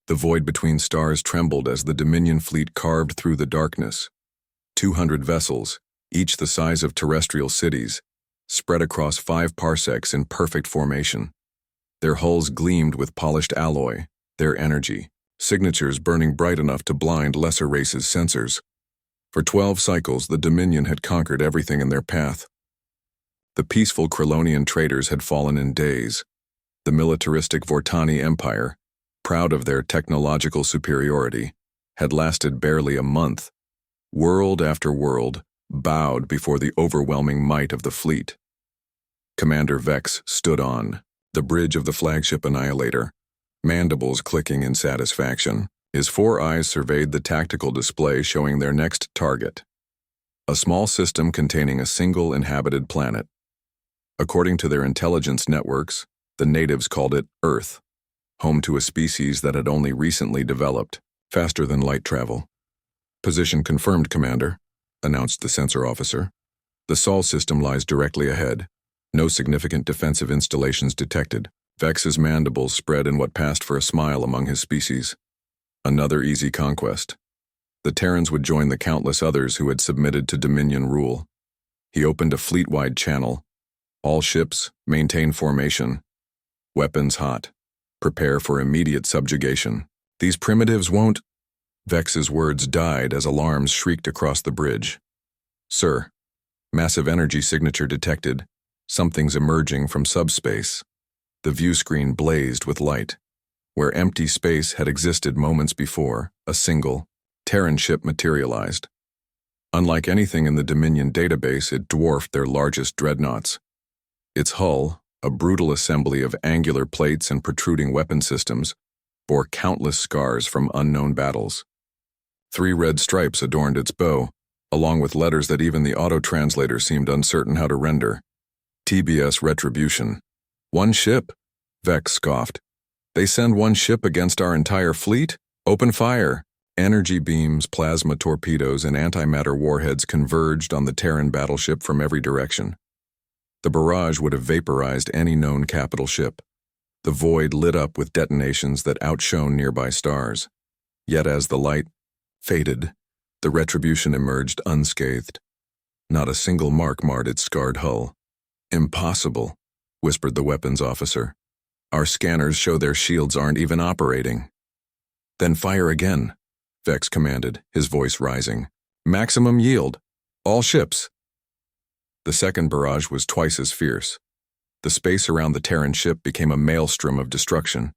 The void between stars trembled as the Dominion fleet carved through the darkness. 200 vessels, each the size of terrestrial cities, spread across 5 parsecs in perfect formation. Their hulls gleamed with polished alloy, their energy, signatures burning bright enough to blind lesser races' sensors. For 12 cycles, the Dominion had conquered everything in their path. The peaceful Krylonian traders had fallen in days. The militaristic Vortani Empire, proud of their technological superiority, had lasted barely a month. World after world bowed before the overwhelming might of the fleet. Commander Vex stood on the bridge of the flagship Annihilator, mandibles clicking in satisfaction. His 4 eyes surveyed the tactical display showing their next target, a small system containing a single inhabited planet. According to their intelligence networks, the natives called it Earth, home to a species that had only recently developed, faster than light travel. "Position confirmed, Commander," announced the sensor officer. "The Sol system lies directly ahead. No significant defensive installations detected." Vex's mandibles spread in what passed for a smile among his species. Another easy conquest. The Terrans would join the countless others who had submitted to Dominion rule. He opened a fleet-wide channel. "All ships, maintain formation. Weapons hot. Prepare for immediate subjugation. These primitives won't—" Vex's words died as alarms shrieked across the bridge. "Sir, massive energy signature detected. Something's emerging from subspace." The view screen blazed with light. Where empty space had existed moments before, a single, Terran ship materialized. Unlike anything in the Dominion database, it dwarfed their largest dreadnoughts. Its hull, a brutal assembly of angular plates and protruding weapon systems, bore countless scars from unknown battles. 3 red stripes adorned its bow, along with letters that even the auto-translator seemed uncertain how to render. TBS Retribution. "1 ship?" Vex scoffed. "They send 1 ship against our entire fleet? Open fire!" Energy beams, plasma torpedoes, and antimatter warheads converged on the Terran battleship from every direction. The barrage would have vaporized any known capital ship. The void lit up with detonations that outshone nearby stars. Yet as the light faded, the Retribution emerged unscathed. Not a single mark marred its scarred hull. "Impossible," whispered the weapons officer. "Our scanners show their shields aren't even operating." "Then fire again," Vex commanded, his voice rising. "Maximum yield. All ships." The second barrage was twice as fierce. The space around the Terran ship became a maelstrom of destruction.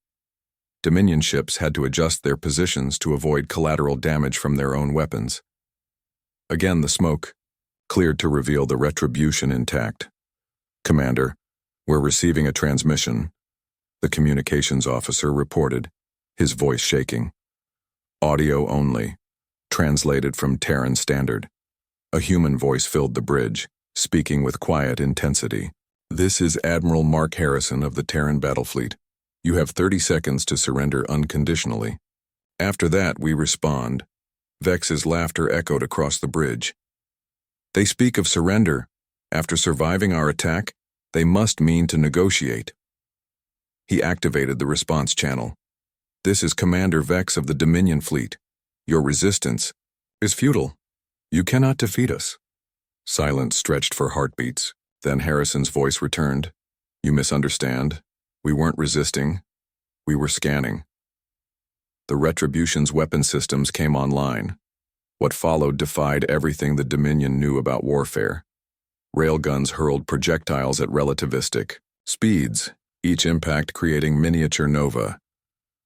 Dominion ships had to adjust their positions to avoid collateral damage from their own weapons. Again the smoke cleared to reveal the Retribution intact. "Commander, we're receiving a transmission," the communications officer reported, his voice shaking. "Audio only, translated from Terran Standard." A human voice filled the bridge, speaking with quiet intensity. "This is Admiral Mark Harrison of the Terran Battlefleet. You have 30 seconds to surrender unconditionally. After that, we respond." Vex's laughter echoed across the bridge. "They speak of surrender. After surviving our attack, they must mean to negotiate." He activated the response channel. "This is Commander Vex of the Dominion Fleet. Your resistance is futile. You cannot defeat us." Silence stretched for heartbeats. Then Harrison's voice returned. "You misunderstand. We weren't resisting. We were scanning." The Retribution's weapon systems came online. What followed defied everything the Dominion knew about warfare. Railguns hurled projectiles at relativistic speeds, each impact creating miniature nova.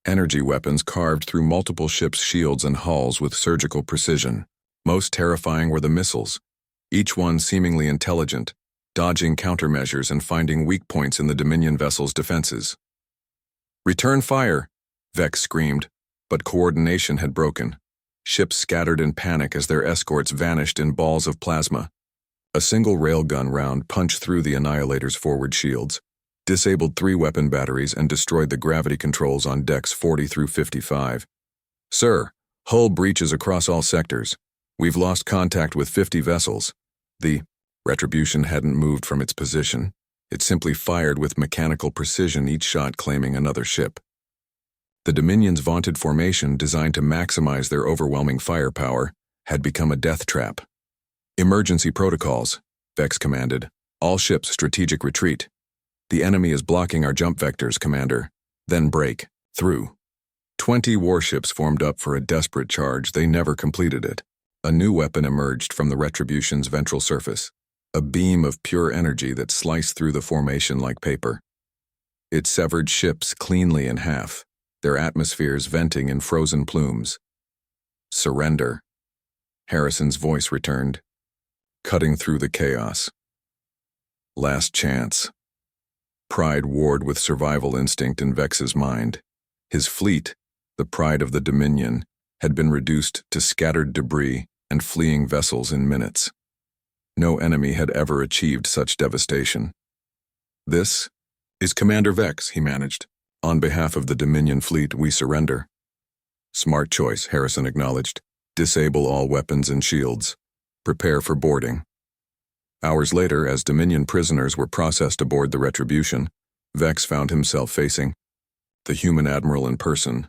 Energy weapons carved through multiple ships' shields and hulls with surgical precision. Most terrifying were the missiles, each one seemingly intelligent, dodging countermeasures and finding weak points in the Dominion vessel's defenses. "Return fire!" Vex screamed, but coordination had broken. Ships scattered in panic as their escorts vanished in balls of plasma. A single railgun round punched through the Annihilator's forward shields, disabled 3 weapon batteries, and destroyed the gravity controls on decks 40 through 55. "Sir, hull breaches across all sectors. We've lost contact with 50 vessels." The Retribution hadn't moved from its position. It simply fired with mechanical precision, each shot claiming another ship. The Dominion's vaunted formation, designed to maximize their overwhelming firepower, had become a death trap. "Emergency protocols," Vex commanded. "All ships strategic retreat. The enemy is blocking our jump vectors, Commander. Then break through." 20 warships formed up for a desperate charge. They never completed it. A new weapon emerged from the Retribution's ventral surface, a beam of pure energy that sliced through the formation like paper. It severed ships cleanly in half, their atmospheres venting in frozen plumes. "Surrender." Harrison's voice returned, cutting through the chaos. Last chance. Pride warred with survival instinct in Vex's mind. His fleet, the pride of the Dominion, had been reduced to scattered debris and fleeing vessels in minutes. No enemy had ever achieved such devastation. "This is Commander Vex," he managed. "On behalf of the Dominion fleet, we surrender." "Smart choice," Harrison acknowledged. "Disable all weapons and shields. Prepare for boarding." Hours later, as Dominion prisoners were processed aboard the Retribution, Vex found himself facing the human admiral in person.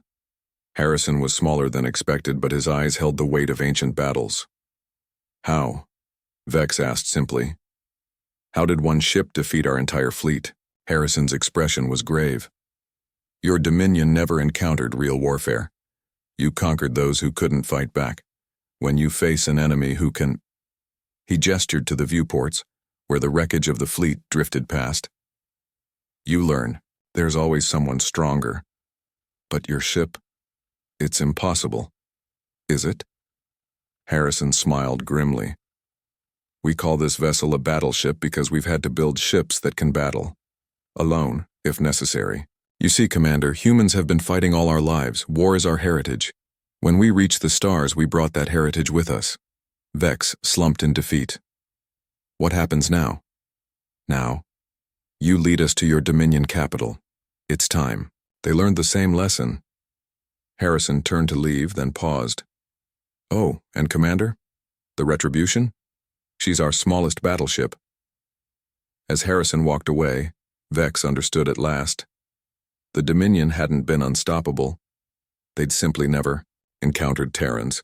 Harrison was smaller than expected, but his eyes held the weight of ancient battles. "How?" Vex asked simply. "How did one ship defeat our entire fleet?" Harrison's expression was grave. "Your Dominion never encountered real warfare. You conquered those who couldn't fight back. When you face an enemy who can—" He gestured to the viewports, where the wreckage of the fleet drifted past. "You learn. There's always someone stronger. But your ship? It's impossible. Is it?" Harrison smiled grimly. "We call this vessel a battleship because we've had to build ships that can battle. Alone, if necessary. You see, Commander, humans have been fighting all our lives. War is our heritage. When we reached the stars, we brought that heritage with us." Vex slumped in defeat. "What happens now?" "Now, you lead us to your Dominion capital. It's time." They learned the same lesson. Harrison turned to leave, then paused. "Oh, and Commander? The Retribution? She's our smallest battleship." As Harrison walked away, Vex understood at last. The Dominion hadn't been unstoppable. They'd simply never encountered Terrans.